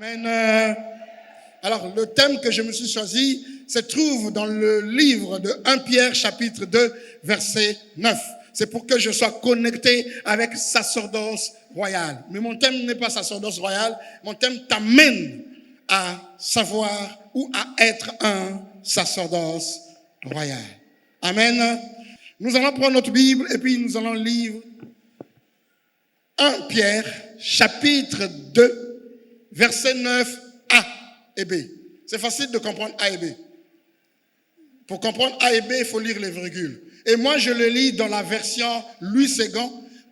Amen. Alors, le thème que je me suis choisi se trouve dans le livre de 1 Pierre, chapitre 2, verset 9. C'est pour que je sois connecté avec sacerdoce royale. Mais mon thème n'est pas sacerdoce royale. Mon thème t'amène à savoir ou à être un sacerdoce royal. Amen. Nous allons prendre notre Bible et puis nous allons lire 1 Pierre, chapitre 2, verset 9, A et B. C'est facile de comprendre A et B. Pour comprendre A et B, il faut lire les virgules. Et moi, je le lis dans la version Louis II,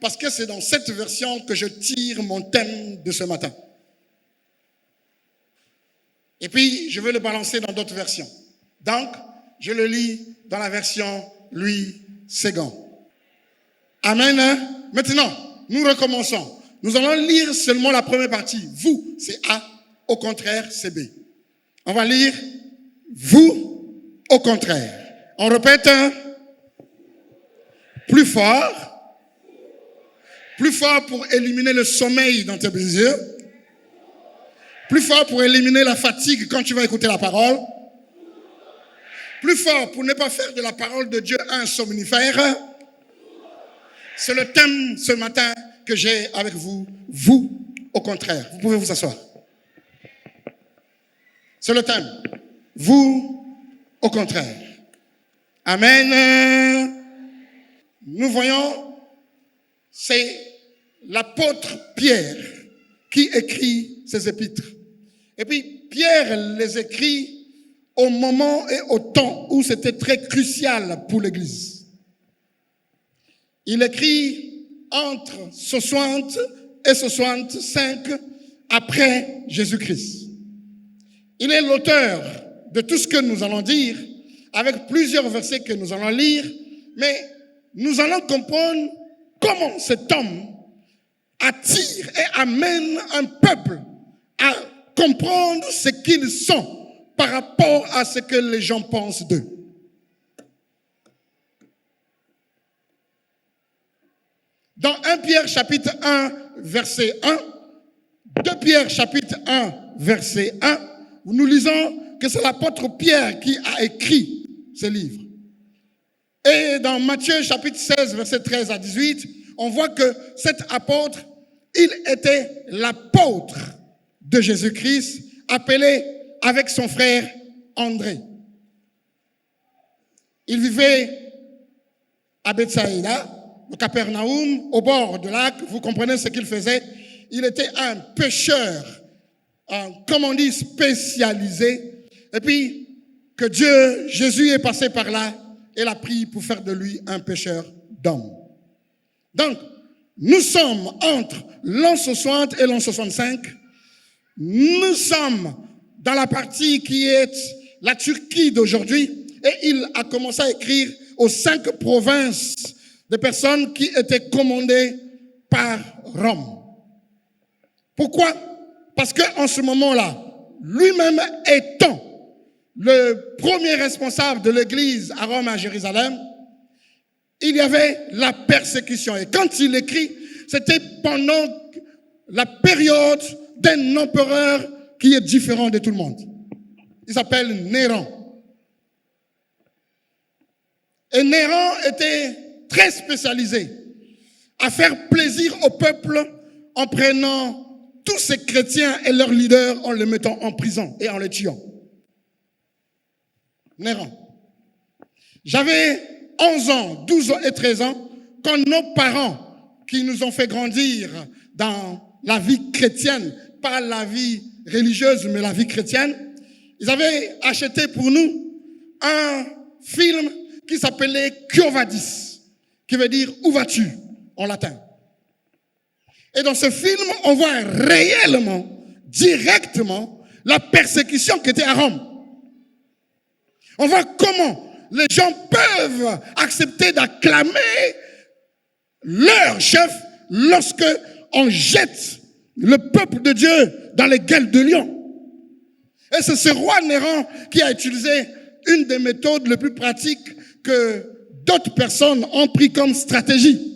parce que c'est dans cette version que je tire mon thème de ce matin. Et puis, je vais le balancer dans d'autres versions. Donc, je le lis dans la version Louis II. Amen. Maintenant, nous recommençons. Nous allons lire seulement la première partie. Vous, c'est A. Au contraire, c'est B. On va lire vous, au contraire. On répète plus fort. Plus fort pour éliminer le sommeil dans tes yeux. Plus fort pour éliminer la fatigue quand tu vas écouter la parole. Plus fort pour ne pas faire de la parole de Dieu un somnifère. C'est le thème ce matin que j'ai avec vous. Vous, au contraire. Vous pouvez vous asseoir. C'est le thème. Vous, au contraire. Amen. Nous voyons, c'est l'apôtre Pierre qui écrit ses épîtres. Et puis, Pierre les écrit au moment et au temps où c'était très crucial pour l'Église. Il écrit entre 60 et 65 après Jésus-Christ. Il est l'auteur de tout ce que nous allons dire, avec plusieurs versets que nous allons lire, mais nous allons comprendre comment cet homme attire et amène un peuple à comprendre ce qu'ils sont par rapport à ce que les gens pensent d'eux. Dans 1 Pierre chapitre 1, verset 1, 2 Pierre chapitre 1, verset 1, nous lisons que c'est l'apôtre Pierre qui a écrit ce livre. Et dans Matthieu chapitre 16, verset 13 à 18, on voit que cet apôtre, il était l'apôtre de Jésus-Christ, appelé avec son frère André. Il vivait à Bethsaïda, au Capernaum, au bord du lac. Vous comprenez ce qu'il faisait? Il était un pêcheur, comme on dit, spécialisé. Et puis, que Dieu, Jésus est passé par là et l'a pris pour faire de lui un pêcheur d'hommes. Donc, nous sommes entre l'an 60 et l'an 65. Nous sommes dans la partie qui est la Turquie d'aujourd'hui. Et il a commencé à écrire aux 5 provinces de personnes qui étaient commandées par Rome. Pourquoi? Parce qu'en ce moment-là, lui-même étant le premier responsable de l'église à Rome, à Jérusalem, il y avait la persécution. Et quand il écrit, c'était pendant la période d'un empereur qui est différent de tout le monde. Il s'appelle Néron. Et Néron était très spécialisé à faire plaisir au peuple en prenant tous ces chrétiens et leurs leaders en les mettant en prison et en les tuant. Néron. J'avais 11 ans, 12 ans et 13 ans quand nos parents qui nous ont fait grandir dans la vie chrétienne, pas la vie religieuse, mais la vie chrétienne, ils avaient acheté pour nous un film qui s'appelait Quo Vadis, qui veut dire où vas-tu en latin. Et dans ce film, on voit réellement, directement, la persécution qui était à Rome. On voit comment les gens peuvent accepter d'acclamer leur chef lorsque on jette le peuple de Dieu dans les gueules de lion. Et c'est ce roi Néron qui a utilisé une des méthodes les plus pratiques que d'autres personnes ont pris comme stratégie.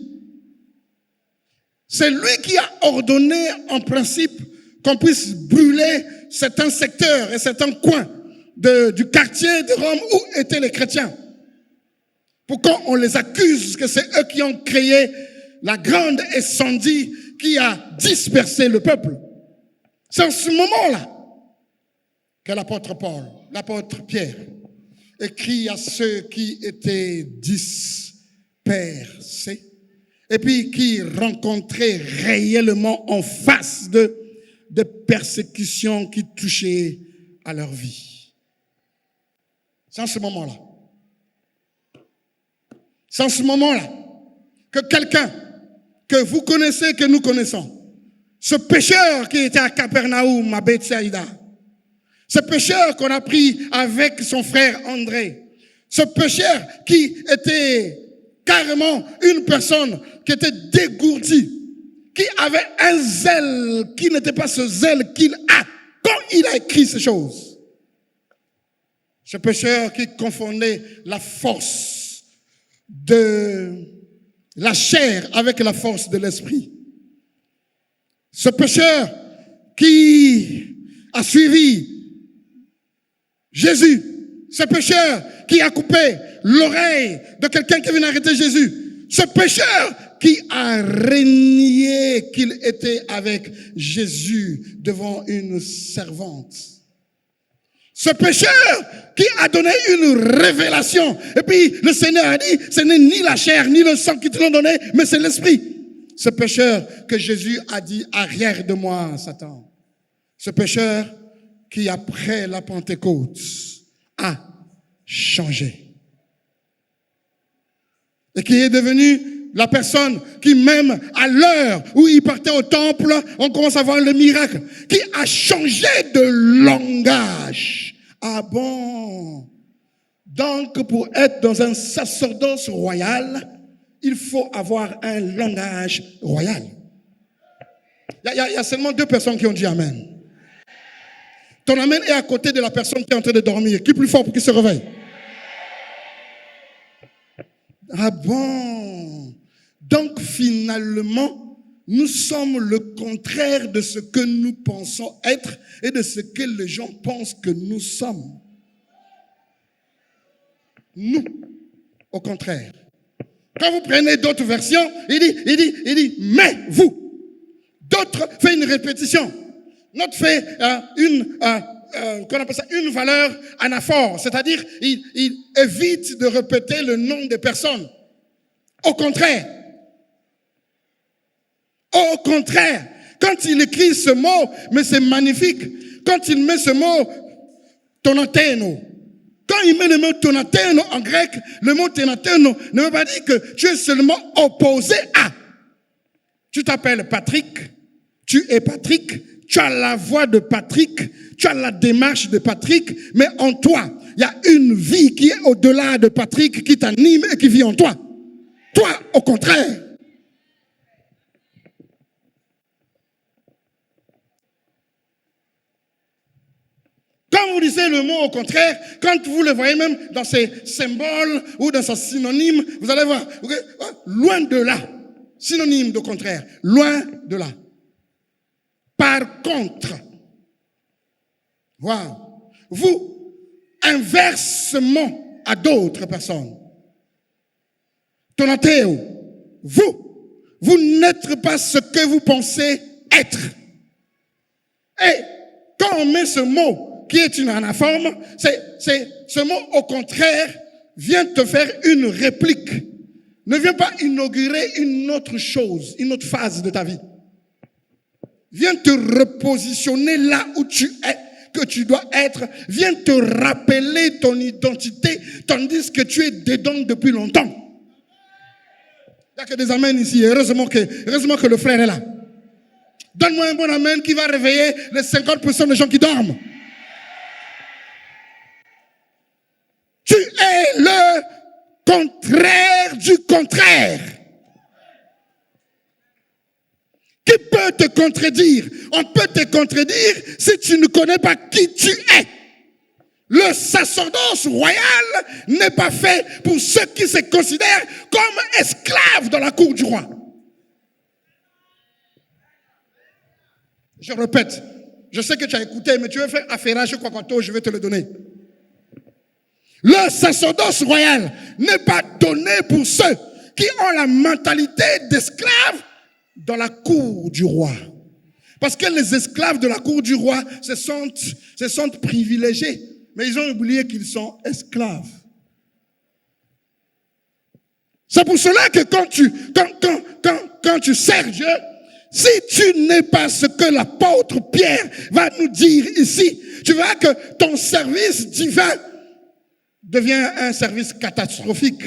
C'est lui qui a ordonné en principe qu'on puisse brûler certains secteurs et certains coins du quartier de Rome où étaient les chrétiens. Pour qu'on les accuse que c'est eux qui ont créé la grande incendie qui a dispersé le peuple. C'est en ce moment-là que l'apôtre Paul, l'apôtre Pierre, écrit à ceux qui étaient dispersés et puis qui rencontraient réellement en face de persécutions qui touchaient à leur vie. C'est en ce moment-là. C'est en ce moment-là que quelqu'un que vous connaissez, que nous connaissons, ce pécheur qui était à Capernaum, à Bethsaïda, ce pécheur qu'on a pris avec son frère André, ce pécheur qui était carrément une personne qui était dégourdie, qui avait un zèle qui n'était pas ce zèle qu'il a quand il a écrit ces choses. Ce pécheur qui confondait la force de la chair avec la force de l'esprit. Ce pécheur qui a suivi Jésus, ce pécheur qui a coupé l'oreille de quelqu'un qui venait arrêter Jésus, ce pécheur qui a renié qu'il était avec Jésus devant une servante. Ce pécheur qui a donné une révélation. Et puis le Seigneur a dit, ce n'est ni la chair ni le sang qui te l'ont donné, mais c'est l'esprit. Ce pécheur que Jésus a dit, arrière de moi, Satan. Ce pécheur qui après la Pentecôte a changé. Et qui est devenu la personne qui même à l'heure où il partait au temple, on commence à voir le miracle, qui a changé de langage. Ah bon? Donc pour être dans un sacerdoce royal, il faut avoir un langage royal. Il y a seulement 2 personnes qui ont dit Amen. Ton Amen est à côté de la personne qui est en train de dormir. Qui est plus fort pour qu'il se réveille? Ah bon? Donc finalement, nous sommes le contraire de ce que nous pensons être et de ce que les gens pensent que nous sommes. Nous, au contraire. Quand vous prenez d'autres versions, il dit, mais vous. D'autres fait une répétition. Notre fait qu'on appelle ça une valeur anaphore, c'est-à-dire il évite de répéter le nom des personnes. Au contraire, quand il écrit ce mot, mais c'est magnifique, quand il met ce mot tonateno, quand il met le mot tonateno en grec, le mot tonateno ne veut pas dire que tu es seulement opposé à. Tu t'appelles Patrick, tu es Patrick, tu as la voix de Patrick, tu as la démarche de Patrick, mais en toi, il y a une vie qui est au-delà de Patrick, qui t'anime et qui vit en toi. Toi, au contraire. Quand vous lisez le mot au contraire, quand vous le voyez même dans ses symboles ou dans ses synonymes, vous allez voir, loin de là, synonyme de contraire, loin de là. Par contre, wow, vous, inversement à d'autres personnes, tonateo, vous n'êtes pas ce que vous pensez être. Et quand on met ce mot qui est une anaphore, ce mot au contraire vient te faire une réplique. Ne vient pas inaugurer une autre chose, une autre phase de ta vie. Viens te repositionner là où tu es, que tu dois être. Viens te rappeler ton identité, tandis que tu es dedans depuis longtemps. Il n'y a que des amens ici. Heureusement que le frère est là. Donne-moi un bon amen qui va réveiller les 50% des gens qui dorment. Tu es le contraire du contraire. Qui peut te contredire? On peut te contredire si tu ne connais pas qui tu es. Le sacerdoce royal n'est pas fait pour ceux qui se considèrent comme esclaves dans la cour du roi. Je répète, je sais que tu as écouté, mais tu veux faire affairage Kwakwato, je vais te le donner. Le sacerdoce royal n'est pas donné pour ceux qui ont la mentalité d'esclaves dans la cour du roi. Parce que les esclaves de la cour du roi se sentent privilégiés, mais ils ont oublié qu'ils sont esclaves. C'est pour cela que quand tu sers Dieu, si tu n'es pas ce que l'apôtre Pierre va nous dire ici, tu verras que ton service divin devient un service catastrophique.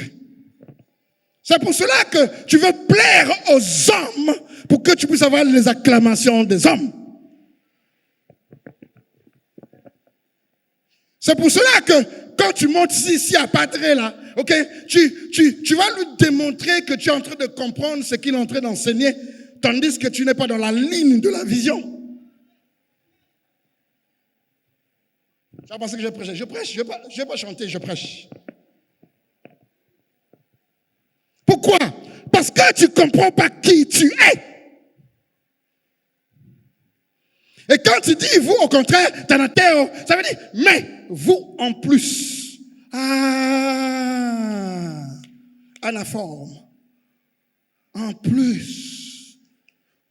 C'est pour cela que tu veux plaire aux hommes pour que tu puisses avoir les acclamations des hommes. C'est pour cela que quand tu montes ici à Padré, là, ok, tu vas lui démontrer que tu es en train de comprendre ce qu'il est en train d'enseigner, tandis que tu n'es pas dans la ligne de la vision. Tu as pensé que je prêchais? Je prêche, je ne vais pas chanter, je prêche. Pourquoi? Parce que tu ne comprends pas qui tu es. Et quand tu dis vous, au contraire, Tanateo, ça veut dire mais vous en plus. Ah, anaforme. En plus.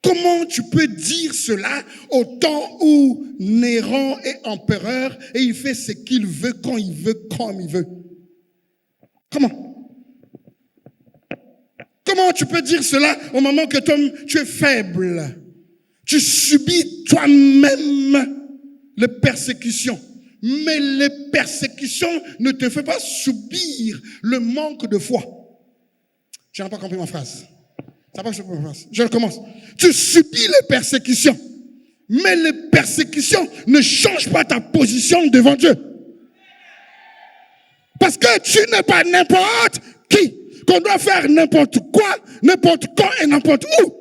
Comment tu peux dire cela au temps où Néron est empereur et il fait ce qu'il veut, quand il veut, comme il veut? Comment? Comment tu peux dire cela au moment que toi, tu es faible? Tu subis toi-même les persécutions. Mais les persécutions ne te font pas subir le manque de foi. Tu n'as pas compris ma phrase. Je recommence. Tu subis les persécutions. Mais les persécutions ne changent pas ta position devant Dieu. Parce que tu n'es pas n'importe qui. Qu'on doit faire n'importe quoi, n'importe quand et n'importe où.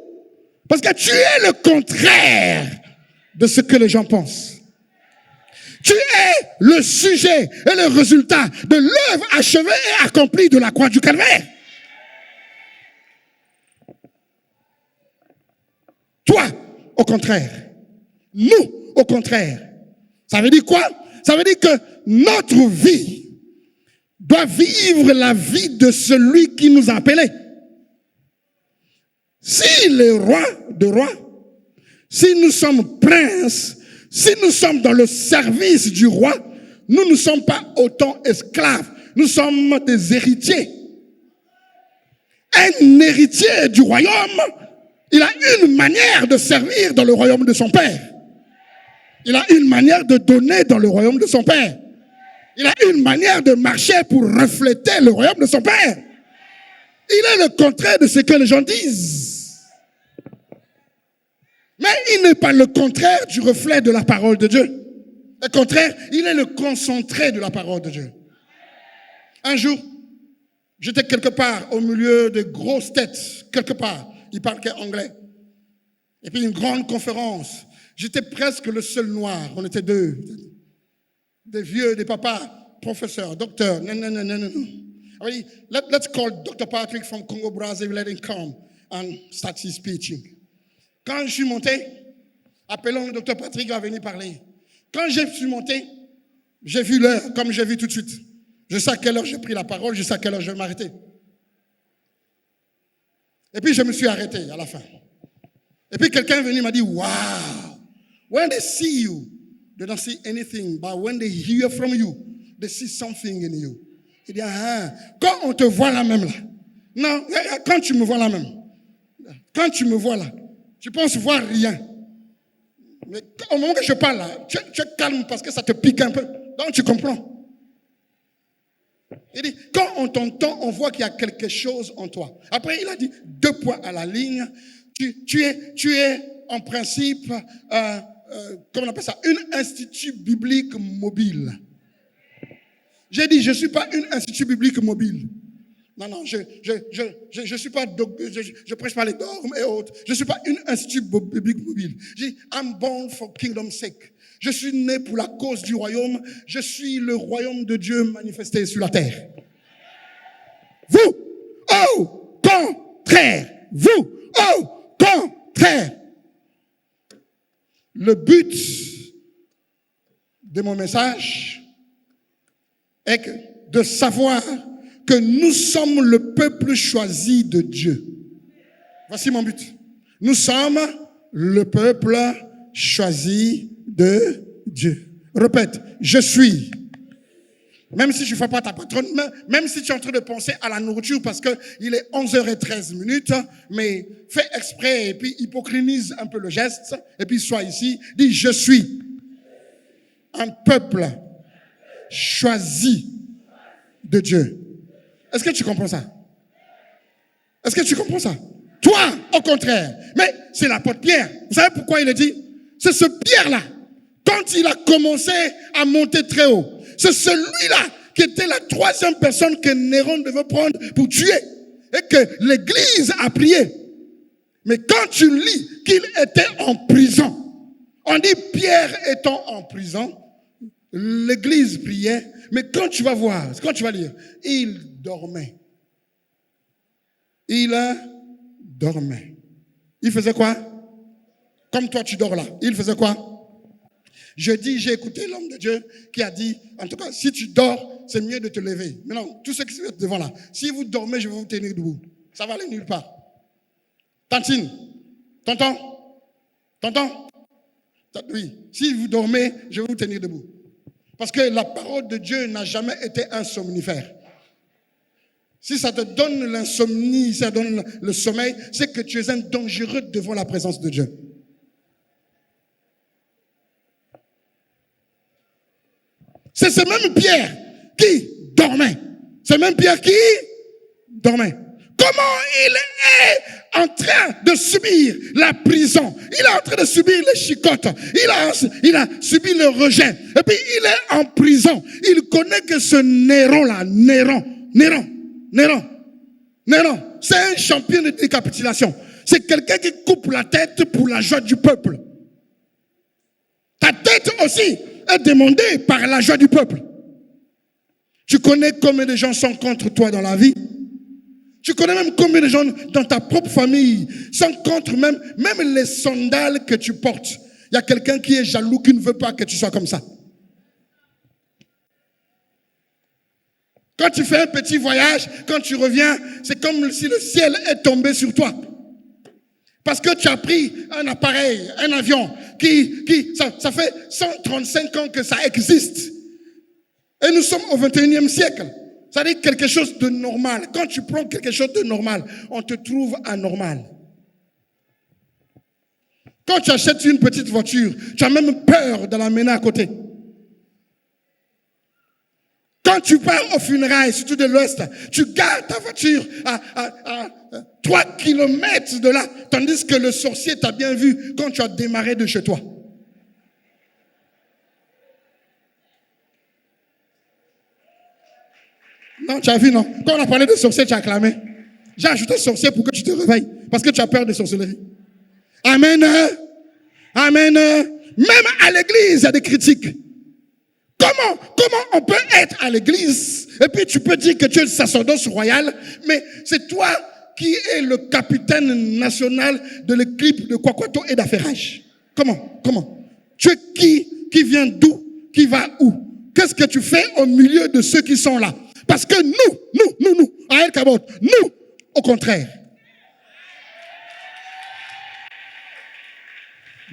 Parce que tu es le contraire de ce que les gens pensent. Tu es le sujet et le résultat de l'œuvre achevée et accomplie de la croix du Calvaire. Toi, au contraire. Nous, au contraire. Ça veut dire quoi? Ça veut dire que notre vie doit vivre la vie de celui qui nous a appelés. Si les rois de rois, si nous sommes princes, si nous sommes dans le service du roi, nous ne sommes pas autant esclaves, nous sommes des héritiers. Un héritier du royaume, il a une manière de servir dans le royaume de son père. Il a une manière de donner dans le royaume de son père. Il a une manière de marcher pour refléter le royaume de son père. Il est le contraire de ce que les gens disent. Mais il n'est pas le contraire du reflet de la parole de Dieu. Au contraire, il est le concentré de la parole de Dieu. Un jour, j'étais quelque part au milieu de grosses têtes, quelque part. Ils parlaient anglais. Et puis une grande conférence. J'étais presque le seul noir. On était deux. Des vieux, des papas, professeurs, docteurs. Non. Let's call Dr. Patrick from Congo Brazzaville, let him come and start his speeching. Quand je suis monté, appelons le Dr. Patrick, il va venir parler. Quand je suis monté, j'ai vu l'heure, comme j'ai vu tout de suite. Je sais à quelle heure j'ai pris la parole, je sais à quelle heure je vais m'arrêter. Et puis je me suis arrêté à la fin. Et puis quelqu'un est venu et m'a dit, wow, when they see you, they don't see anything, but when they hear from you, they see something in you. Il dit, quand on te voit là même là, non, quand tu me vois là même, quand tu me vois là, tu penses voir rien. Mais au moment que je parle là, tu es calme parce que ça te pique un peu. Donc tu comprends. Il dit, quand on t'entend, on voit qu'il y a quelque chose en toi. Après, il a dit, 2 points à la ligne. Tu es en principe, comment on appelle ça, un institut biblique mobile. J'ai dit, je ne suis pas un institut biblique mobile. Non, je suis pas, je prêche pas les dogmes et autres. Je ne suis pas un institut biblique mobile. J'ai dit, I'm born for kingdom's sake. Je suis né pour la cause du royaume. Je suis le royaume de Dieu manifesté sur la terre. Vous, au contraire. Vous, au contraire. Le but de mon message est de savoir que nous sommes le peuple choisi de Dieu. Voici mon but. Nous sommes le peuple choisi de Dieu. Répète, je suis. Même si tu ne fais pas ta patronne, même si tu es en train de penser à la nourriture parce qu'il est 11h13, mais fais exprès et puis hypocrinise un peu le geste et puis sois ici. Dis, je suis un peuple choisi de Dieu. Est-ce que tu comprends ça? Est-ce que tu comprends ça? Toi, au contraire. Mais c'est l'apôtre Pierre. Vous savez pourquoi il a dit? C'est ce Pierre-là, quand il a commencé à monter très haut, c'est celui-là qui était la troisième personne que Néron devait prendre pour tuer et que l'Église a prié. Mais quand tu lis qu'il était en prison, on dit Pierre étant en prison, l'Église priait, mais quand tu vas voir, quand tu vas lire, il dormait. Il dormait. Il faisait quoi? Comme toi tu dors là. Il faisait quoi? Jeudi, j'ai écouté l'homme de Dieu qui a dit, en tout cas, si tu dors, c'est mieux de te lever. Maintenant, tous ceux qui sont devant là, si vous dormez, je vais vous tenir debout. Ça va aller nulle part. Tantine, tonton, oui, si vous dormez, je vais vous tenir debout. Parce que la parole de Dieu n'a jamais été un somnifère. Si ça te donne l'insomnie, ça donne le sommeil, c'est que tu es un dangereux devant la présence de Dieu. C'est ce même Pierre qui dormait. C'est même Pierre qui dormait. Comment il est en train de subir la prison? Il est en train de subir les chicottes. Il a subi le rejet. Et puis il est en prison. Il connaît que ce Néron-là, Néron, c'est un champion de décapitulation. C'est quelqu'un qui coupe la tête pour la joie du peuple. Ta tête aussi est demandée par la joie du peuple. Tu connais combien de gens sont contre toi dans la vie? Tu connais même combien de gens dans ta propre famille sont contre même les sandales que tu portes. Il y a quelqu'un qui est jaloux, qui ne veut pas que tu sois comme ça. Quand tu fais un petit voyage, quand tu reviens, c'est comme si le ciel est tombé sur toi. Parce que tu as pris un appareil, un avion, ça fait 135 ans que ça existe. Et nous sommes au 21e siècle. Ça dit quelque chose de normal. Quand tu prends quelque chose de normal, on te trouve anormal. Quand tu achètes une petite voiture, tu as même peur de la mener à côté. Quand tu pars au funérailles, surtout de l'Ouest, tu gardes ta voiture à 3 kilomètres de là, tandis que le sorcier t'a bien vu quand tu as démarré de chez toi. Non, tu as vu, non? Quand on a parlé de sorcier, tu as acclamé. J'ai ajouté sorcier pour que tu te réveilles, parce que tu as peur de sorcellerie. Amen. Amen. Même à l'église, il y a des critiques. Comment on peut être à l'église et puis tu peux dire que tu es le sacerdoce royal, mais c'est toi qui es le capitaine national de l'équipe de Kwakwato et d'affairage. Comment? Tu es qui vient d'où? Qui va où? Qu'est-ce que tu fais au milieu de ceux qui sont là? Parce que nous, à El Kabot, nous, au contraire.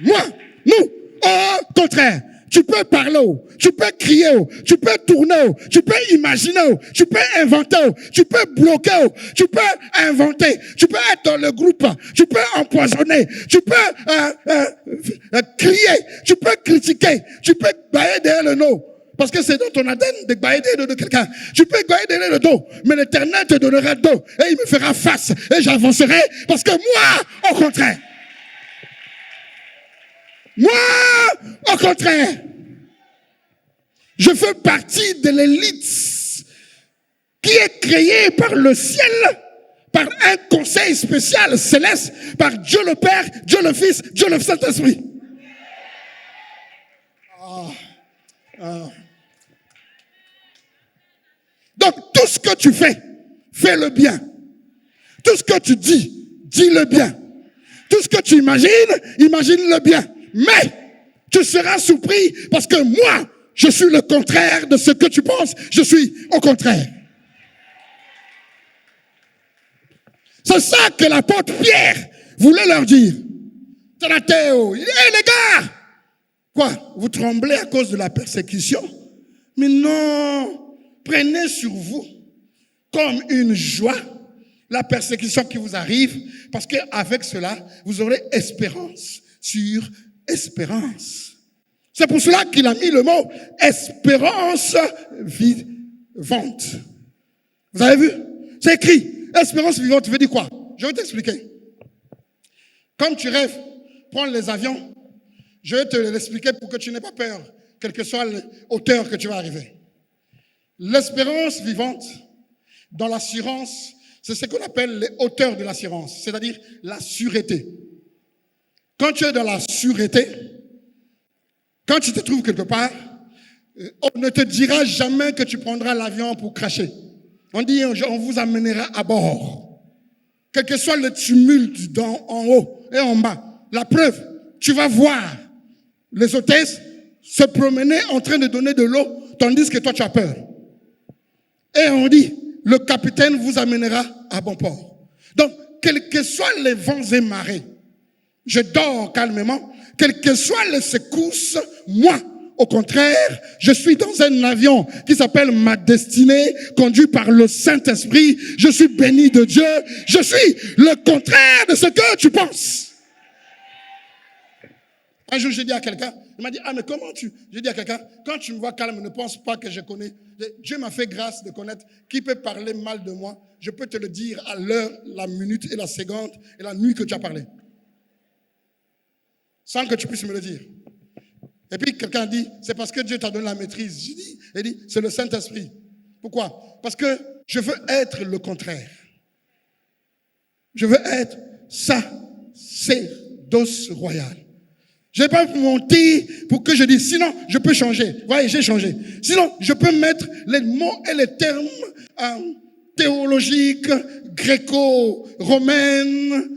Moi, nous, au contraire. Tu peux parler, tu peux crier, tu peux tourner, tu peux imaginer, tu peux inventer, tu peux bloquer, tu peux inventer, tu peux être dans le groupe, tu peux empoisonner, tu peux crier, tu peux critiquer, tu peux bailler derrière le dos. Parce que c'est dans ton ADN de bailler derrière le dos de quelqu'un. Tu peux bailler derrière le dos, mais l'Éternel te donnera le dos et il me fera face et j'avancerai parce que moi, au contraire. Moi, au contraire, je fais partie de l'élite qui est créée par le ciel, par un conseil spécial céleste, par Dieu le Père, Dieu le Fils, Dieu le Saint-Esprit. Donc, tout ce que tu fais, fais-le bien. Tout ce que tu dis, dis-le bien. Tout ce que tu imagines, imagine-le bien. Mais, Tu seras surpris parce que moi, je suis le contraire de ce que tu penses. Je suis au contraire. C'est ça que l'apôtre Pierre voulait leur dire. Théo, il dit, hey les gars, quoi, vous tremblez à cause de la persécution? Mais non, prenez sur vous comme une joie la persécution qui vous arrive, parce qu'avec cela, vous aurez espérance sur espérance. C'est pour cela qu'il a mis le mot espérance vivante. Vous avez vu? C'est écrit. Espérance vivante veut dire quoi? Je vais t'expliquer. Quand tu rêves, prendre les avions, je vais te l'expliquer pour que tu n'aies pas peur, quelle que soit la hauteur que tu vas arriver. L'espérance vivante, dans l'assurance, c'est ce qu'on appelle les hauteurs de l'assurance, c'est-à-dire la sûreté. Quand tu es dans la sûreté, quand tu te trouves quelque part, on ne te dira jamais que tu prendras l'avion pour cracher. On dit, on vous amènera à bord. Quel que soit le tumulte en haut et en bas. La preuve, tu vas voir les hôtesses se promener en train de donner de l'eau, tandis que toi tu as peur. Et on dit, le capitaine vous amènera à bon port. Donc, quels que soient les vents et marées, je dors calmement, quelles que soient les secousses, moi, au contraire, je suis dans un avion qui s'appelle ma destinée, conduit par le Saint-Esprit. Je suis béni de Dieu. Je suis le contraire de ce que tu penses. Un jour, j'ai dit à quelqu'un, il m'a dit, ah mais comment tu... J'ai dit à quelqu'un, quand tu me vois calme, ne pense pas que je connais. Dieu m'a fait grâce de connaître qui peut parler mal de moi. Je peux te le dire à l'heure, la minute et la seconde et la nuit que tu as parlé. Sans que tu puisses me le dire. Et puis quelqu'un dit, c'est parce que Dieu t'a donné la maîtrise. J'ai dit, il dit, c'est le Saint-Esprit. Pourquoi? Parce que je veux être le contraire. Je veux être sacerdoce royal. Je n'ai pas monté pour que je dise, sinon je peux changer. Voyez, j'ai changé. Sinon, je peux mettre les mots et les termes théologiques, gréco-romaines,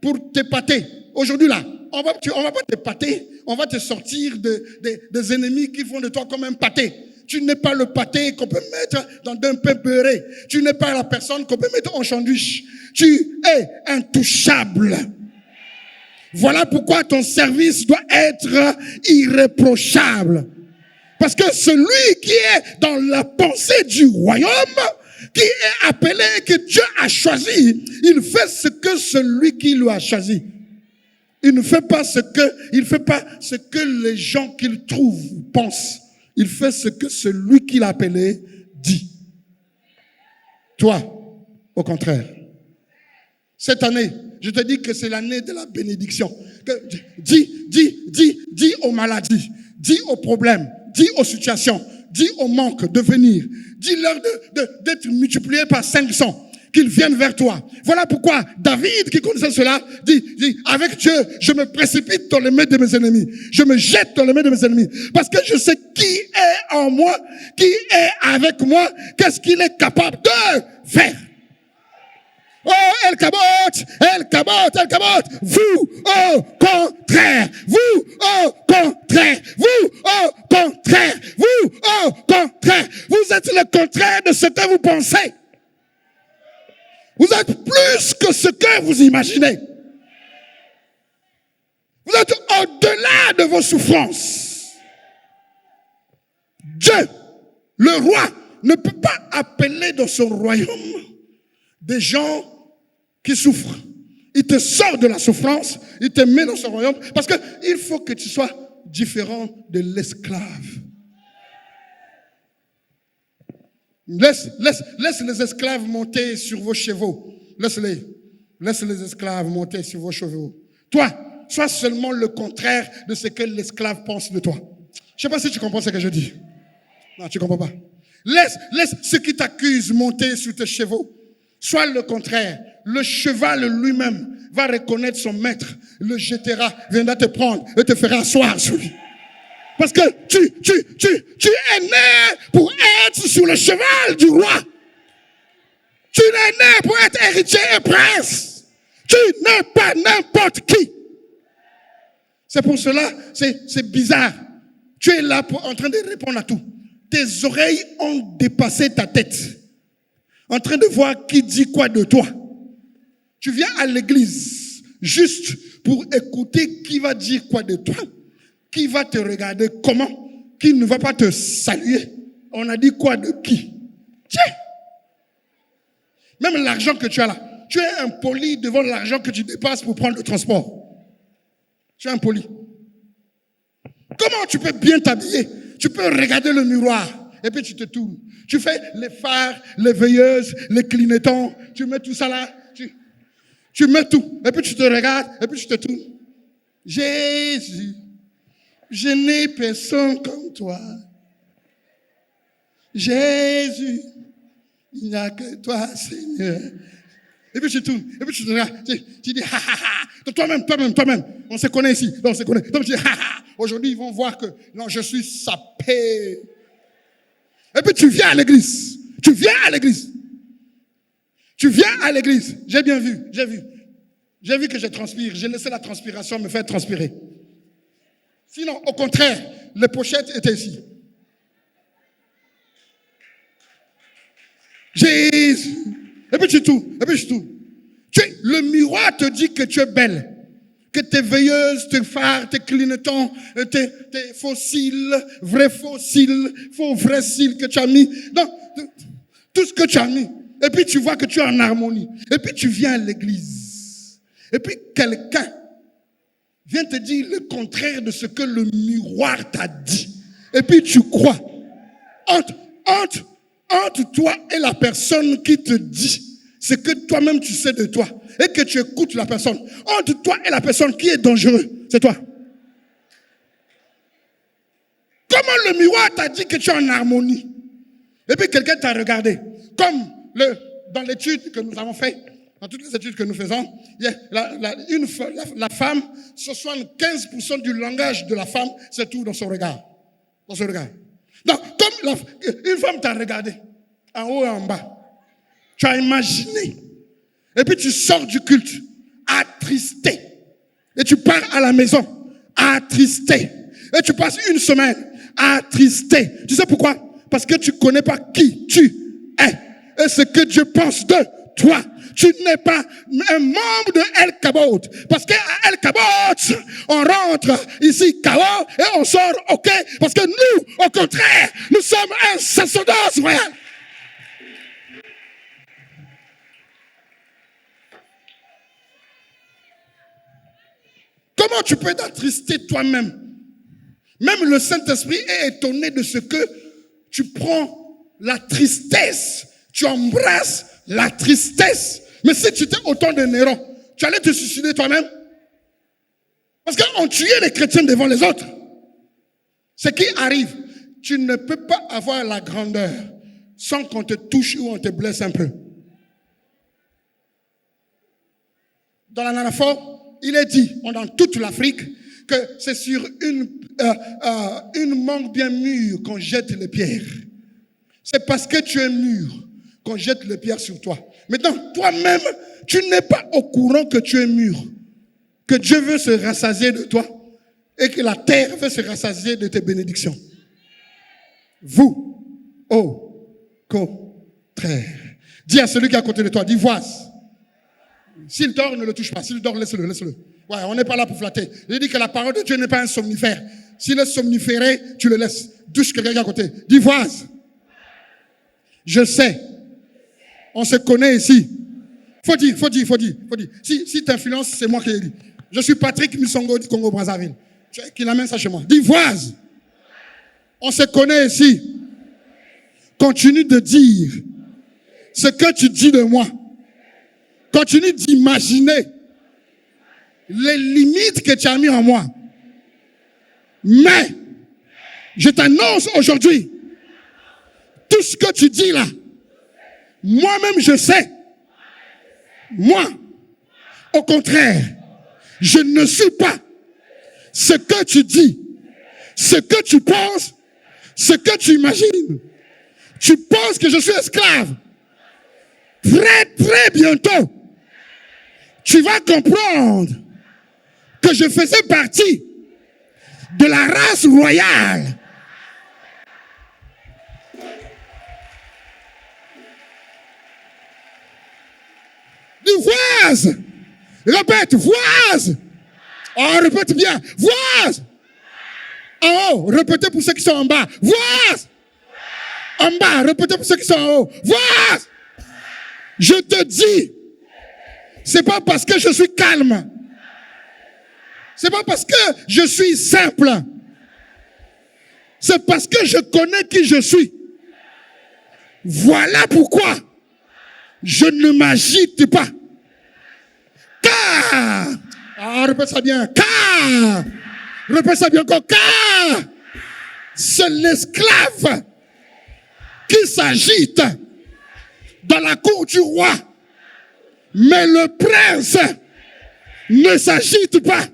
pour t'épater. Aujourd'hui là, on va pas t'épater, on va te sortir des ennemis qui font de toi comme un pâté. Tu n'es pas le pâté qu'on peut mettre dans un pain beurré. Tu n'es pas la personne qu'on peut mettre en sandwich. Tu es intouchable. Voilà pourquoi ton service doit être irréprochable. Parce que celui qui est dans la pensée du royaume, qui est appelé, que Dieu a choisi, il fait ce que celui qui lui a choisi. Il ne fait pas ce que les gens qu'il trouve pensent. Il fait ce que celui qui l'a appelé dit. Toi, au contraire. Cette année, je te dis que c'est l'année de la bénédiction. Dis aux maladies, dis aux problèmes, dis aux situations, dis aux manques de venir. Dis-leur d'être multipliés par 500. Qu'ils viennent vers toi. Voilà pourquoi David, qui connaissait cela, dit, avec Dieu, je me précipite dans les mains de mes ennemis. Je me jette dans les mains de mes ennemis. Parce que je sais qui est en moi, qui est avec moi, qu'est-ce qu'il est capable de faire. Oh, El Kabot, vous au contraire, vous au contraire, vous au contraire, vous au contraire. Vous êtes le contraire de ce que vous pensez. Vous êtes plus que ce que vous imaginez. Vous êtes au-delà de vos souffrances. Dieu, le roi, ne peut pas appeler dans son royaume des gens qui souffrent. Il te sort de la souffrance, il te met dans son royaume, parce qu'il faut que tu sois différent de l'esclave. Laisse les esclaves monter sur vos chevaux. Laisse les esclaves monter sur vos chevaux. Toi, sois seulement le contraire de ce que l'esclave pense de toi. Je ne sais pas si tu comprends ce que je dis. Non, tu ne comprends pas. Laisse ceux qui t'accusent monter sur tes chevaux. Sois le contraire. Le cheval lui-même va reconnaître son maître, le jettera, viendra te prendre et te fera asseoir sur lui. Parce que tu es né pour être sur le cheval du roi. Tu es né pour être héritier et prince. Tu n'es pas n'importe qui. C'est pour cela, c'est bizarre. Tu es là en train de répondre à tout. Tes oreilles ont dépassé ta tête. En train de voir qui dit quoi de toi. Tu viens à l'église juste pour écouter qui va dire quoi de toi. Qui va te regarder comment. Qui ne va pas te saluer. On a dit quoi de qui? Tiens. Même l'argent que tu as là. Tu es impoli devant l'argent que tu dépasses pour prendre le transport. Tu es impoli. Comment tu peux bien t'habiller? Tu peux regarder le miroir et puis tu te tournes. Tu fais les fards, les veilleuses, les clignotants. Tu mets tout ça là. Tu mets tout. Et puis tu te regardes et puis tu te tournes. Jésus, je n'ai personne comme toi. Jésus, il n'y a que toi, Seigneur. Et puis tu tournes, et puis tu te regardes, tu dis, ha ha ha, toi-même, on se connaît ici, on se connaît. Donc tu dis, ha ha, aujourd'hui ils vont voir que, non, je suis sapé. Et puis tu viens à l'église, j'ai vu que je transpire, j'ai laissé la transpiration me faire transpirer. Sinon, au contraire, les pochettes étaient ici. Jésus. Et puis tu tournes. Le miroir te dit que tu es belle. Que tes veilleuses, tes phares, tes clignotants, tes faux cils, vrais faux cils, faux vrais cils que tu as mis. Donc, tout ce que tu as mis. Et puis tu vois que tu es en harmonie. Et puis tu viens à l'église. Et puis quelqu'un vient te dire le contraire de ce que le miroir t'a dit. Et puis tu crois. Entre toi et la personne qui te dit ce que toi-même tu sais de toi et que tu écoutes la personne, entre toi et la personne qui est dangereux, c'est toi. Comment le miroir t'a dit que tu es en harmonie? Et puis quelqu'un t'a regardé. Comme dans l'étude que nous avons faite, dans toutes les études que nous faisons, la femme, 75% du langage de la femme, c'est tout dans son regard. Dans son regard. Donc, comme une femme t'a regardé, en haut et en bas, tu as imaginé, et puis tu sors du culte, attristé, et tu pars à la maison, attristé, et tu passes une semaine, attristé. Tu sais pourquoi? Parce que tu ne connais pas qui tu es, et ce que Dieu pense de toi. Tu n'es pas un membre de El Kabot. Parce qu'à El Kabot, on rentre ici KO et on sort OK. Parce que nous, au contraire, nous sommes un sacerdoce royal. Comment tu peux t'attrister toi-même? Même le Saint-Esprit est étonné de ce que tu prends la tristesse. Tu embrasses la tristesse. Mais si tu étais au temps de Néron, tu allais te suicider toi-même? Parce qu'on tuait les chrétiens devant les autres. Ce qui arrive, tu ne peux pas avoir la grandeur sans qu'on te touche ou on te blesse un peu. Dans l'anaphore, il est dit, dans toute l'Afrique, que c'est sur une mangue bien mûre qu'on jette les pierres. C'est parce que tu es mûr qu'on jette les pierres sur toi. Maintenant, toi-même, tu n'es pas au courant que tu es mûr, que Dieu veut se rassasier de toi et que la terre veut se rassasier de tes bénédictions. Vous, au contraire. Dis à celui qui est à côté de toi, dis voise. S'il dort, ne le touche pas. S'il dort, laisse-le. Ouais, on n'est pas là pour flatter. Je dis que la parole de Dieu n'est pas un somnifère. S'il est somniféré, tu le laisses. Touche quelqu'un qui est à côté. Dis voise. Je sais. On se connaît ici. Faut dire. Si tu influences, c'est moi qui l'ai dit. Je suis Patrick Misongo du Congo-Brazzaville. Qui l'amène ça chez moi. Dis voise. On se connaît ici. Continue de dire ce que tu dis de moi. Continue d'imaginer les limites que tu as mis en moi. Mais, je t'annonce aujourd'hui, tout ce que tu dis là, moi-même je sais. Moi, au contraire, je ne suis pas ce que tu dis, ce que tu penses, ce que tu imagines. Tu penses que je suis esclave. Très, très bientôt, tu vas comprendre que je faisais partie de la race royale. Voise. Répète, voise. Oh, répète bien, voise. En haut, répétez pour ceux qui sont en bas. Voise. En bas, répétez pour ceux qui sont en haut. Voise. Je te dis, c'est pas parce que je suis calme. C'est pas parce que je suis simple. C'est parce que je connais qui je suis. Voilà pourquoi je ne m'agite pas. Car, répète ça bien, car, répète ça bien encore, car c'est l'esclave qui s'agite dans la cour du roi, mais le prince ne s'agite pas.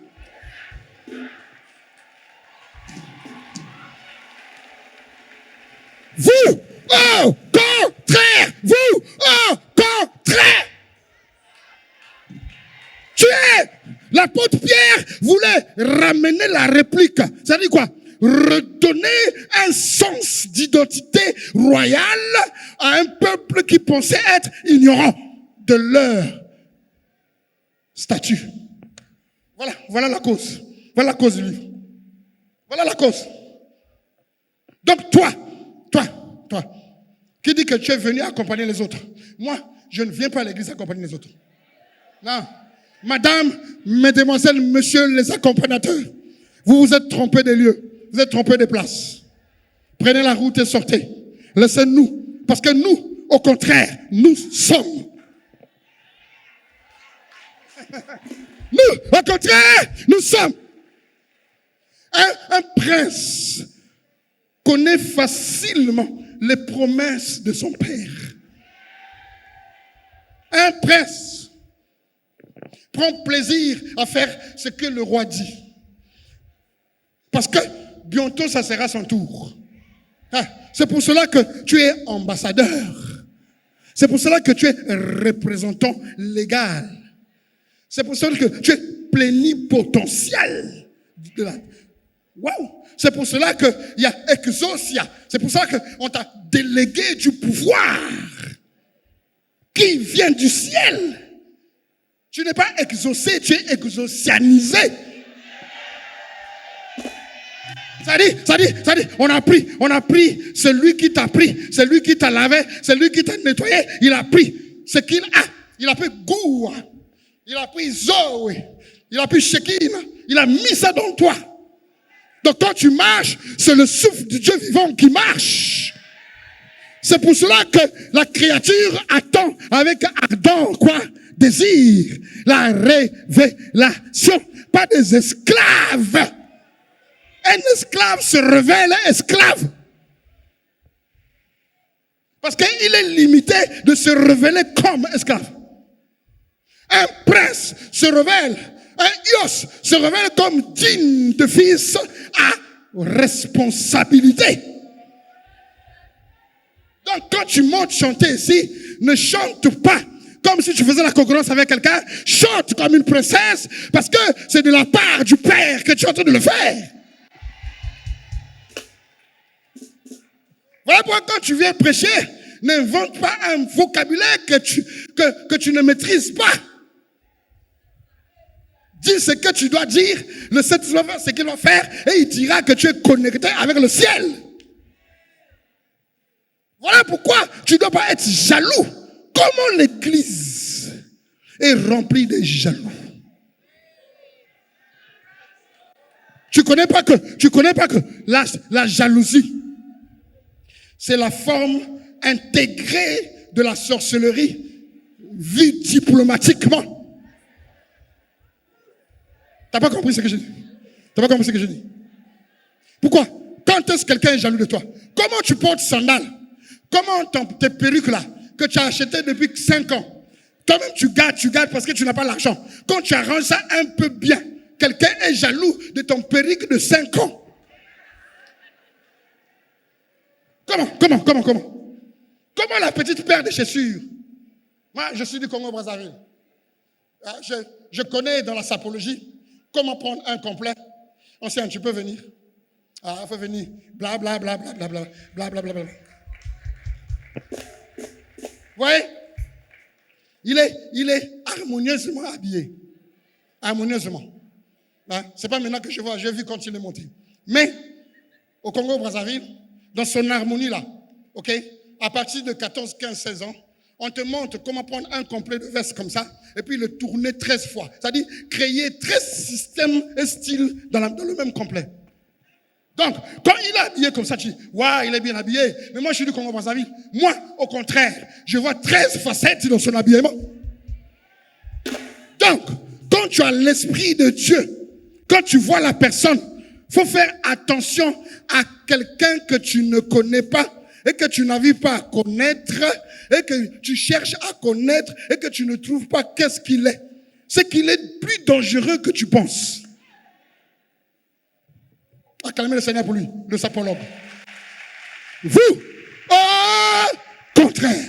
Vous, au contraire, vous, au contraire. Tu es, l'apôtre Pierre voulait ramener la réplique. Ça dit quoi? Redonner un sens d'identité royale à un peuple qui pensait être ignorant de leur statut. Voilà la cause. Voilà la cause du livre. Voilà la cause. Donc toi, qui dit que tu es venu accompagner les autres? Moi, je ne viens pas à l'église accompagner les autres. Non. Madame, mesdemoiselles, messieurs les accompagnateurs, vous vous êtes trompés des lieux, vous êtes trompés des places. Prenez la route et sortez. Laissez-nous, parce que nous, au contraire, nous sommes. Nous, au contraire, nous sommes. Un prince connaît facilement les promesses de son père. Un prince prend plaisir à faire ce que le roi dit. Parce que bientôt, ça sera son tour. C'est pour cela que tu es ambassadeur. C'est pour cela que tu es représentant légal. C'est pour cela que tu es plénipotentiel. Waouh! C'est pour cela qu'il y a exousia. C'est pour ça qu'on t'a délégué du pouvoir qui vient du ciel. Tu n'es pas exaucé, tu es exaucianisé. Ça dit, on a pris celui qui t'a pris, celui qui t'a lavé, celui qui t'a nettoyé, il a pris ce qu'il a. Il a pris goût, il a pris Zoé, il a pris Shekinah, il a mis ça dans toi. Donc quand tu marches, c'est le souffle du Dieu vivant qui marche. C'est pour cela que la créature attend avec ardent, désir, la révélation, pas des esclaves. Un esclave se révèle esclave. Parce qu'il est limité de se révéler comme esclave. Un prince se révèle, un ios se révèle comme digne de fils à responsabilité. Donc quand tu montes chanter ici, ne chante pas comme si tu faisais la concurrence avec quelqu'un. Chante comme une princesse parce que c'est de la part du Père que tu es en train de le faire. Voilà pourquoi quand tu viens prêcher, n'invente pas un vocabulaire que tu ne maîtrises pas. Dis ce que tu dois dire, le Seigneur va faire ce qu'il va faire et il dira que tu es connecté avec le ciel. Voilà pourquoi tu ne dois pas être jaloux. Comment l'église est remplie de jaloux? Tu connais pas que la jalousie, c'est la forme intégrée de la sorcellerie vue diplomatiquement. T'as pas compris ce que je dis? Pourquoi? Quand est-ce que quelqu'un est jaloux de toi? Comment tu portes sandales? Comment tes perruques là, que tu as achetées depuis 5 ans, toi-même tu gardes parce que tu n'as pas l'argent. Quand tu arranges ça un peu bien, quelqu'un est jaloux de ton perruque de 5 ans. Comment la petite paire de chaussures? Moi, je suis du Congo-Brazzaville. Je connais dans la sapologie comment prendre un complet, Ancien, tu peux venir. Ah, il faut venir. Bla, bla, bla, bla, bla, bla, bla, bla, bla, bla. Vous voyez? Il est harmonieusement habillé. Harmonieusement. Hein? Ce n'est pas maintenant que je vois, j'ai vu quand il est monté. Mais, au Congo-Brazzaville, dans son harmonie-là, ok, à partir de 14, 15, 16 ans, on te montre comment prendre un complet de veste comme ça, et puis le tourner 13 fois. C'est-à-dire créer 13 systèmes et styles dans le même complet. Donc, quand il est habillé comme ça, tu dis, waouh, il est bien habillé. Mais moi, je suis du Congo-Brazzaville. Moi, au contraire, je vois 13 facettes dans son habillement. Donc, quand tu as l'Esprit de Dieu, quand tu vois la personne, il faut faire attention à quelqu'un que tu ne connais pas et que tu n'arrives pas à connaître et que tu cherches à connaître et que tu ne trouves pas qu'est-ce qu'il est. C'est qu'il est plus dangereux que tu penses. Acclamez le Seigneur pour lui, le sapologue. Vous, au contraire,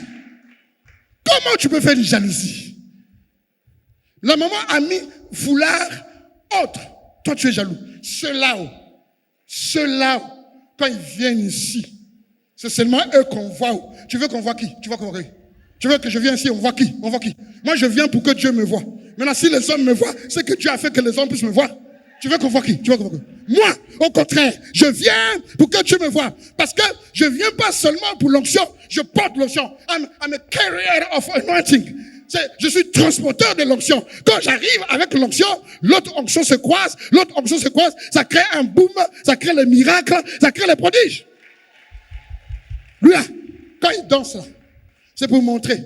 comment tu peux faire une jalousie? La maman a mis foulard autre. Toi, tu es jaloux. Ceux-là, quand ils viennent ici, c'est seulement eux qu'on voit. Tu veux qu'on voit qui? Tu veux qu'on voit qui? Tu veux que je vienne ici, on voit qui? On voit qui? Moi, je viens pour que Dieu me voie. Maintenant, si les hommes me voient, c'est que Dieu a fait que les hommes puissent me voir. Tu veux qu'on voit qui? Tu veux qu'on voit qui? Moi, au contraire, je viens pour que Dieu me voie. Parce que je ne viens pas seulement pour l'onction, je porte l'onction. I'm a carrier of anointing. Je suis transporteur de l'onction. Quand j'arrive avec l'onction, l'autre onction se croise, ça crée un boom, ça crée les miracles, ça crée les prodiges. Lui là, quand il danse là, c'est pour montrer.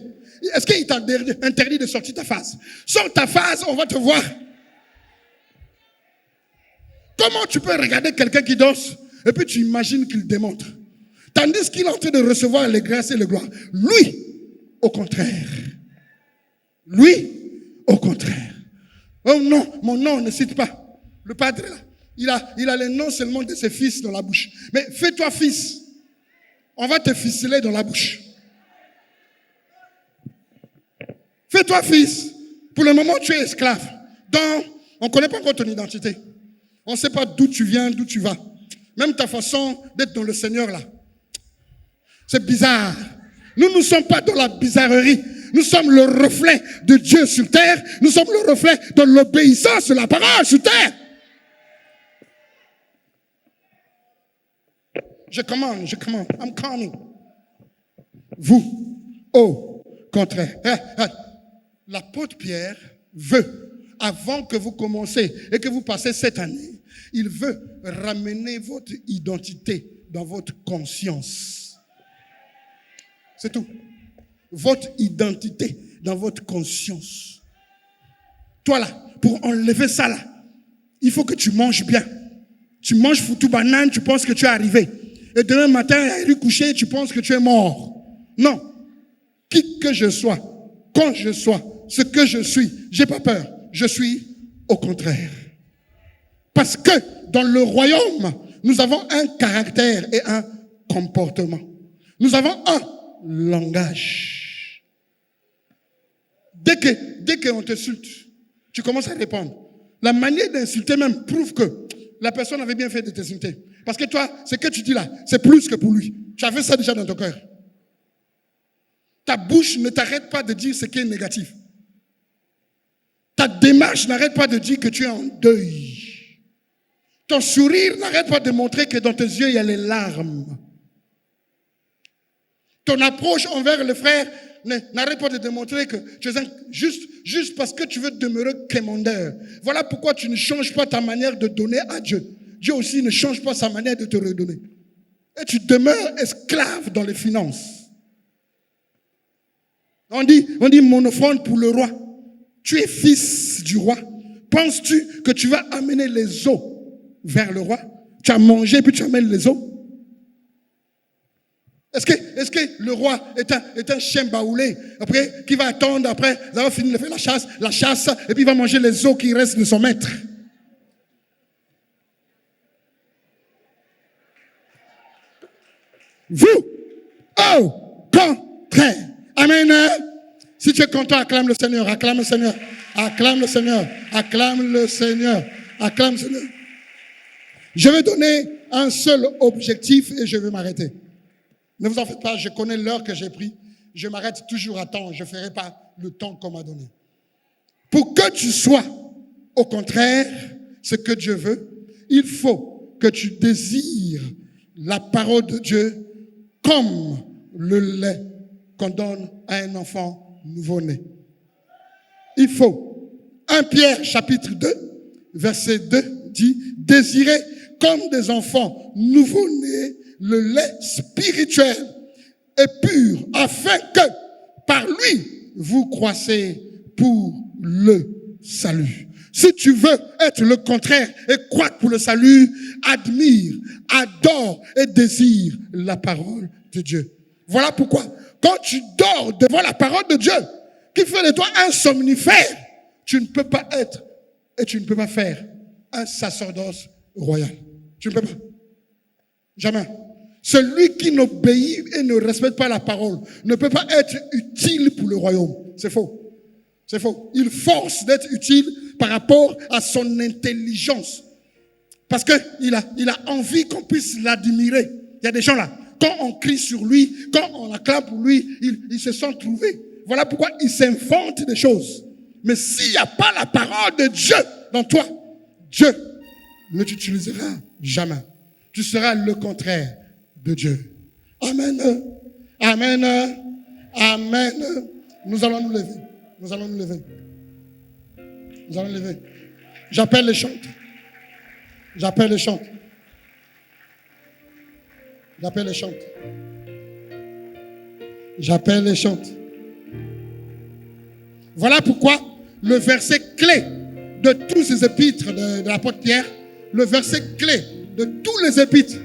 Est-ce qu'il t'interdit de sortir ta face? Sors ta face, on va te voir. Comment tu peux regarder quelqu'un qui danse et puis tu imagines qu'il démontre? Tandis qu'il est en train de recevoir les grâces et les gloires. Lui, au contraire. Oh non, mon nom ne cite pas. Le padre là, il a les noms seulement de ses fils dans la bouche. Mais fais-toi fils. On va te ficeler dans la bouche. Fais-toi fils. Pour le moment, tu es esclave. On ne connaît pas encore ton identité. On ne sait pas d'où tu viens, d'où tu vas. Même ta façon d'être dans le Seigneur là. C'est bizarre. Nous ne sommes pas dans la bizarrerie. Nous sommes le reflet de Dieu sur terre. Nous sommes le reflet de l'obéissance de la parole sur terre. Je commande. I'm coming. Vous, au contraire. L'apôtre Pierre veut, avant que vous commencez et que vous passez cette année, il veut ramener votre identité dans votre conscience. C'est tout. Votre identité dans votre conscience. Toi là, pour enlever ça là, il faut que tu manges bien. Tu manges foutu banane, tu penses que tu es arrivé. Et demain matin, à aller coucher, tu penses que tu es mort. Non. Qui que je sois, quand je sois, ce que je suis, j'ai pas peur. Je suis au contraire. Parce que dans le royaume, nous avons un caractère et un comportement. Nous avons un langage. Dès qu'on t'insulte, tu commences à répondre. La manière d'insulter même prouve que la personne avait bien fait de t'insulter. Parce que toi, ce que tu dis là, c'est plus que pour lui. Tu avais ça déjà dans ton cœur. Ta bouche ne t'arrête pas de dire ce qui est négatif. Ta démarche n'arrête pas de dire que tu es en deuil. Ton sourire n'arrête pas de montrer que dans tes yeux, il y a les larmes. Ton approche envers le frère n'arrête pas de démontrer que tu es juste parce que tu veux demeurer quémandeur. Voilà pourquoi tu ne changes pas ta manière de donner à Dieu. Dieu aussi ne change pas sa manière de te redonner. Et tu demeures esclave dans les finances. On dit mon offrande pour le roi. Tu es fils du roi. Penses-tu que tu vas amener les eaux vers le roi? Tu as mangé puis tu amènes les eaux? Est-ce que le roi est un chien baoulé, après, qui va attendre, après, ça va finir de faire la chasse, et puis il va manger les os qui restent de son maître? Vous, au contraire. Amen. Si tu es content, acclame le Seigneur, acclame le Seigneur, acclame le Seigneur, acclame le Seigneur, acclame le Seigneur. Je vais donner un seul objectif et je vais m'arrêter. Ne vous en faites pas, je connais l'heure que j'ai pris. Je m'arrête toujours à temps. Je ne ferai pas le temps qu'on m'a donné. Pour que tu sois, au contraire, ce que Dieu veut, il faut que tu désires la parole de Dieu comme le lait qu'on donne à un enfant nouveau-né. Il faut. 1 Pierre chapitre 2, verset 2 dit, désirez comme des enfants nouveau-nés le lait spirituel et pur, afin que par lui vous croissez pour le salut. Si tu veux être le contraire et croître pour le salut, admire, adore et désire la parole de Dieu. Voilà pourquoi, quand tu dors devant la parole de Dieu, qui fait de toi un somnifère, tu ne peux pas être et tu ne peux pas faire un sacerdoce royal. Tu ne peux pas. Jamais. Celui qui n'obéit et ne respecte pas la parole ne peut pas être utile pour le royaume. C'est faux. C'est faux. Il force d'être utile par rapport à son intelligence. Parce qu'il a envie qu'on puisse l'admirer. Il y a des gens là, quand on crie sur lui, quand on acclame pour lui, ils se sentent trouvés. Voilà pourquoi ils s'inventent des choses. Mais s'il n'y a pas la parole de Dieu dans toi, Dieu ne t'utilisera jamais. Tu seras le contraire de Dieu. Amen. Amen. Amen. Nous allons nous lever. Nous allons nous lever. Nous allons nous lever. J'appelle les chantes. J'appelle les chantes. J'appelle les chantes. J'appelle les chantes. Voilà pourquoi le verset clé de tous ces épîtres de l'apôtre Pierre, le verset clé de tous les épîtres,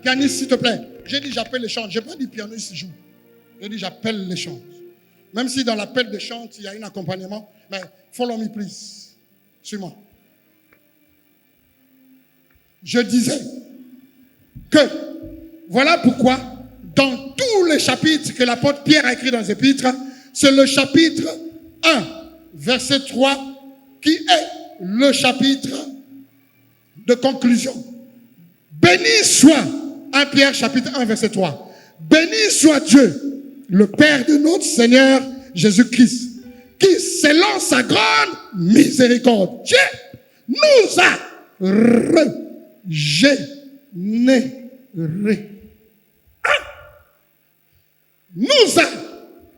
pianiste s'il te plaît, j'ai dit j'appelle les chantes, je n'ai pas dit pianiste joue, j'ai dit j'appelle les chantes. Même si dans l'appel des chantes, il y a un accompagnement, mais follow me please, suis-moi. Je disais que voilà pourquoi dans tous les chapitres que l'apôtre Pierre a écrit dans les épîtres, c'est le chapitre 1, verset 3, qui est le chapitre de conclusion. Béni soit, 1 Pierre chapitre 1, verset 3. Béni soit Dieu, le Père de notre Seigneur Jésus-Christ, qui, selon sa grande miséricorde, Dieu nous a régénérés. Nous a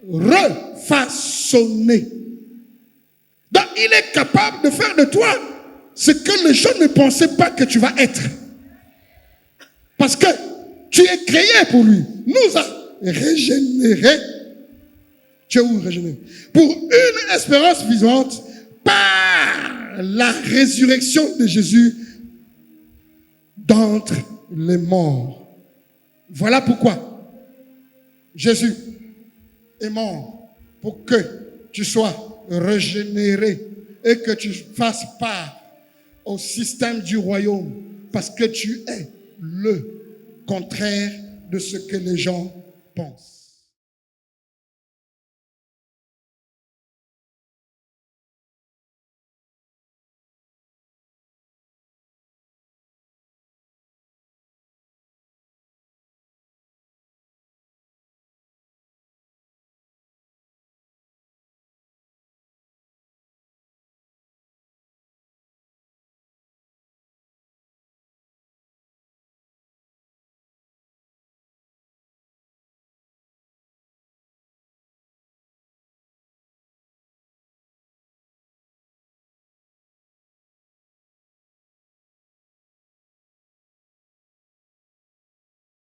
refaçonnés. Donc, il est capable de faire de toi ce que les gens ne pensaient pas que tu vas être. Parce que tu es créé pour lui. Nous a régénérés. Tu es où régénéré? Pour une espérance vivante par la résurrection de Jésus d'entre les morts. Voilà pourquoi Jésus est mort, pour que tu sois régénéré et que tu fasses part au système du royaume, parce que tu es le contraire de ce que les gens pensent.